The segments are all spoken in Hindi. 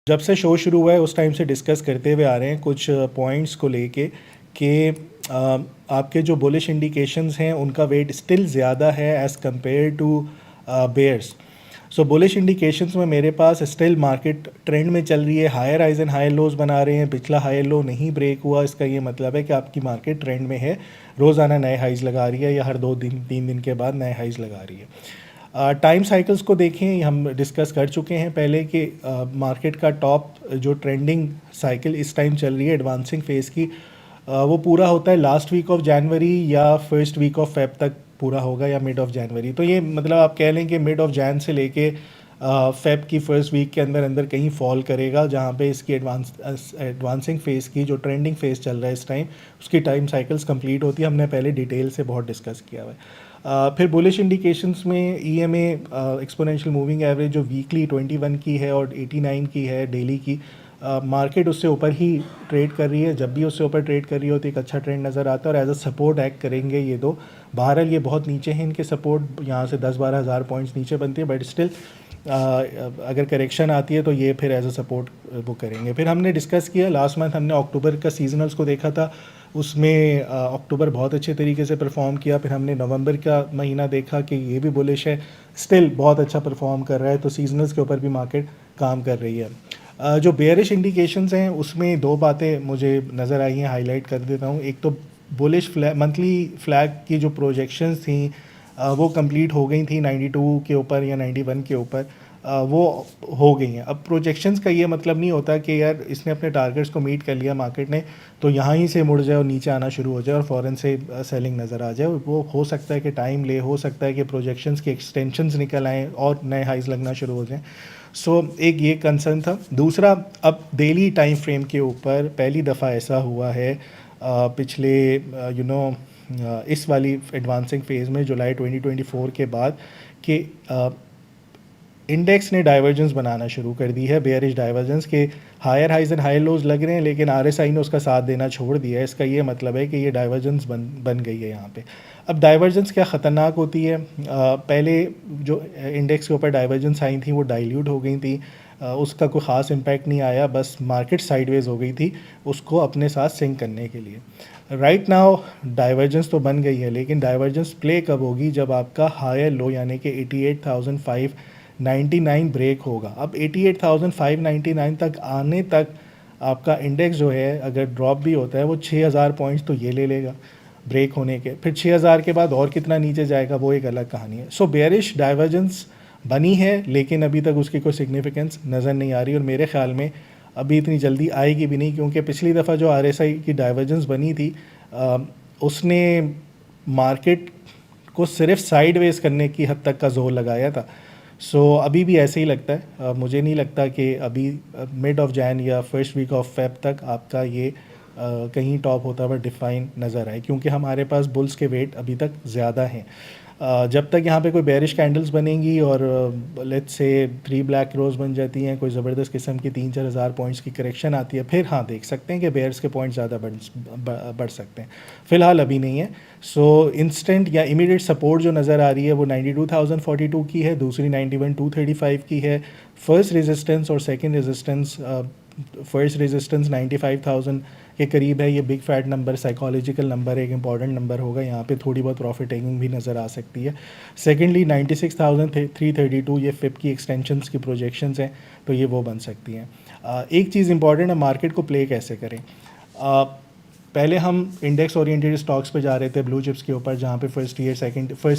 जब से शो शुरू हुआ है उस टाइम से डिस्कस करते हुए आ रहे हैं कुछ पॉइंट्स को लेके कि आपके जो बुलिश इंडिकेशंस हैं उनका वेट स्टिल ज़्यादा है as compare to bears. So bullish indications में मेरे पास स्टिल मार्केट ट्रेंड में चल रही है, higher highs and higher lows बना रहे हैं, पिछला हायर लो नहीं ब्रेक हुआ। इसका ये मतलब है कि आपकी मार्केट ट्रेंड में है, रोज़ाना नए हाइज लगा रही है या हर 2 दिन 3 दिन के बाद नए हाइज लगा रही है। टाइम साइकिल्स को देखें, हम डिस्कस कर चुके हैं पहले कि मार्केट का टॉप जो ट्रेंडिंग साइकिल इस टाइम चल रही है एडवांसिंग फेज़ की, वो पूरा होता है लास्ट वीक ऑफ जनवरी या फर्स्ट वीक ऑफ फेब तक पूरा होगा या मिड ऑफ जनवरी। तो ये मतलब आप कह लें कि मिड ऑफ जैन से लेके फेब की फर्स्ट वीक के अंदर अंदर कहीं फॉल करेगा, जहाँ पे इसकी एडवांसिंग फेज़ की जो ट्रेंडिंग फेज़ चल रहा है इस टाइम, उसकी टाइम साइकिल्स कंप्लीट होती है। हमने पहले डिटेल से बहुत डिस्कस किया हुआ है। फिर बुलिश इंडिकेशंस में EMA एक्सपोनेंशियल मूविंग एवरेज जो वीकली 21 की है और 89 की है डेली की, मार्केट उससे ऊपर ही ट्रेड कर रही है। जब भी उससे ऊपर ट्रेड कर रही होती है एक अच्छा ट्रेंड नज़र आता है और एज अ सपोर्ट एक्ट करेंगे ये दो। बहरहाल ये बहुत नीचे हैं, इनके सपोर्ट यहाँ से 10-12 हज़ार पॉइंट्स नीचे बनती है, बट स्टिल अगर करेक्शन आती है तो ये फिर एज अ सपोर्ट वो करेंगे। फिर हमने डिस्कस किया लास्ट मंथ, हमने अक्टूबर का सीजनल्स को देखा था, उसमें अक्टूबर बहुत अच्छे तरीके से परफॉर्म किया। फिर हमने नवंबर का महीना देखा कि ये भी बुलिश है, स्टिल बहुत अच्छा परफॉर्म कर रहा है। तो सीजनल्स के ऊपर भी मार्केट काम कर रही है। जो बेयरिश इंडिकेशंस हैं उसमें दो बातें मुझे नज़र आई हैं, हाईलाइट कर देता हूँ। एक तो बुलिश मंथली फ्लैग की जो प्रोजेक्शंस थी वो कंप्लीट हो गई थी 92 के ऊपर या 91 के ऊपर, वो हो गई हैं। अब प्रोजेक्शंस का ये मतलब नहीं होता कि यार इसने अपने टारगेट्स को मीट कर लिया मार्केट ने तो यहाँ ही से मुड़ जाए और नीचे आना शुरू हो जाए और फ़ौरन से सेलिंग नज़र आ जाए। वो हो सकता है कि टाइम ले, हो सकता है कि प्रोजेक्शंस के एक्सटेंशंस निकल आएँ और नए हाइज लगना शुरू हो जाएँ। सो एक ये कंसर्न था। दूसरा, अब डेली टाइम फ्रेम के ऊपर पहली दफ़ा ऐसा हुआ है पिछले इस वाली एडवांसिंग फेज़ में जुलाई 2024 के बाद कि इंडेक्स ने डाइवर्जेंस बनाना शुरू कर दी है, बेयरिश डाइवर्जेंस के higher highs and higher lows लग रहे हैं, लेकिन RSI ने उसका साथ देना छोड़ दिया है। इसका ये मतलब है कि ये डाइवर्जेंस बन गई है यहाँ पे। अब डाइवर्जेंस क्या ख़तरनाक होती है, पहले जो इंडेक्स के ऊपर डाइवर्जेंस आई थी वो डाइल्यूट हो गई थी, उसका कोई ख़ास इम्पैक्ट नहीं आया, बस मार्केट साइडवेज हो गई थी उसको अपने साथ सिंक करने के लिए। राइट नाउ डाइवर्जेंस तो बन गई है, लेकिन डाइवर्जेंस प्ले कब होगी, जब आपका हायर लो यानी कि 88,599 ब्रेक होगा। अब 88,599 तक आने तक आपका इंडेक्स जो है अगर ड्रॉप भी होता है वो 6,000 पॉइंट्स तो ये ले लेगा ब्रेक होने के, फिर 6,000 के बाद और कितना नीचे जाएगा वो एक अलग कहानी है। सो बेयरिश डाइवर्जेंस बनी है, लेकिन अभी तक उसकी कोई सिग्निफिकेंस नज़र नहीं आ रही और मेरे ख्याल में अभी इतनी जल्दी आएगी भी नहीं, क्योंकि पिछली दफ़ा जो RSI की डाइवर्जेंस बनी थी उसने मार्केट को सिर्फ साइडवेज करने की हद तक का जोर लगाया था। सो अभी भी ऐसे ही लगता है। मुझे नहीं लगता कि अभी मिड ऑफ जैन या फर्स्ट वीक ऑफ फेब तक आपका ये कहीं टॉप होता हुआ डिफाइन नज़र आए, क्योंकि हमारे पास बुल्स के वेट अभी तक ज़्यादा हैं। जब तक यहाँ पे कोई बेरिश कैंडल्स बनेंगी और लेट्स से 3 ब्लैक रोज बन जाती हैं, कोई ज़बरदस्त किस्म की 3-4 हज़ार पॉइंट्स की करेक्शन आती है, फिर हाँ देख सकते हैं कि बेयर्स के पॉइंट्स ज़्यादा बढ़ सकते हैं। फ़िलहाल अभी नहीं है। सो इंस्टेंट या इमीडिएट सपोर्ट जो नज़र आ रही है वो 92,042 की है, दूसरी 91,235 की है। फर्स्ट रेजिस्टेंस और सेकेंड रेजिस्टेंस, फर्स्ट रेजिस्टेंस 95,000 के करीब है। ये big fat number, psychological number, एक इंपॉर्टेंट नंबर होगा, यहाँ पे थोड़ी बहुत प्रॉफिट टेकिंग भी नज़र आ सकती है। सेकेंडली 96,332 ये फिप की एक्सटेंशंस की प्रोजेक्शंस हैं, तो ये वो बन सकती हैं। एक चीज़ इंपॉर्टेंट है, मार्केट को प्ले कैसे करें। पहले हम इंडेक्स ओरिएंटेड स्टॉक्स पे जा रहे थे, ब्लू चिप्स के ऊपर, जहाँ पे फर्स्ट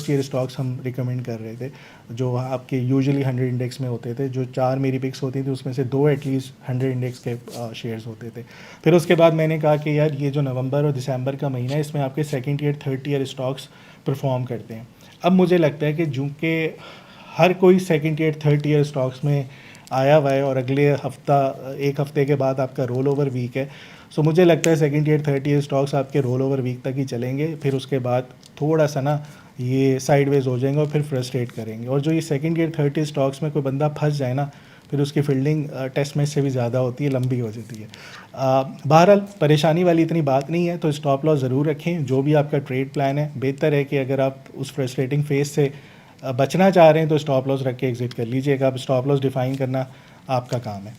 ईयर स्टॉक्स हम रिकमेंड कर रहे थे, जो आपके यूजुअली 100 इंडेक्स में होते थे। जो 4 मेरी पिक्स होती थी उसमें से 2 एटलीस्ट 100 इंडेक्स के शेयर्स होते थे। फिर उसके बाद मैंने कहा कि यार ये जो नवंबर और दिसंबर का महीना है इसमें आपके second year third year stocks perform करते हैं। अब मुझे लगता है कि चूँकि हर कोई second year third year stocks में आया हुआ है और अगले एक हफ्ते के बाद आपका रोल ओवर वीक है, सो मुझे लगता है second year third year stocks आपके रोल ओवर वीक तक ही चलेंगे। फिर उसके बाद थोड़ा सा ना ये साइडवेज हो जाएंगे और फिर फ्रस्ट्रेट करेंगे। और जो ये second year third year stocks में कोई बंदा फंस जाए ना, फिर उसकी फील्डिंग टेस्ट मैच से भी ज़्यादा होती है, लंबी हो जाती है। बहरहाल परेशानी वाली इतनी बात नहीं है, तो स्टॉप लॉस ज़रूर रखें। जो भी आपका ट्रेड प्लान है, बेहतर है कि अगर आप उस फ्रस्ट्रेटिंग फेज से बचना चाह रहे हैं तो स्टॉप लॉस रख के एग्जिट कर लीजिएगा। अब स्टॉप लॉस डिफाइन करना आपका काम है।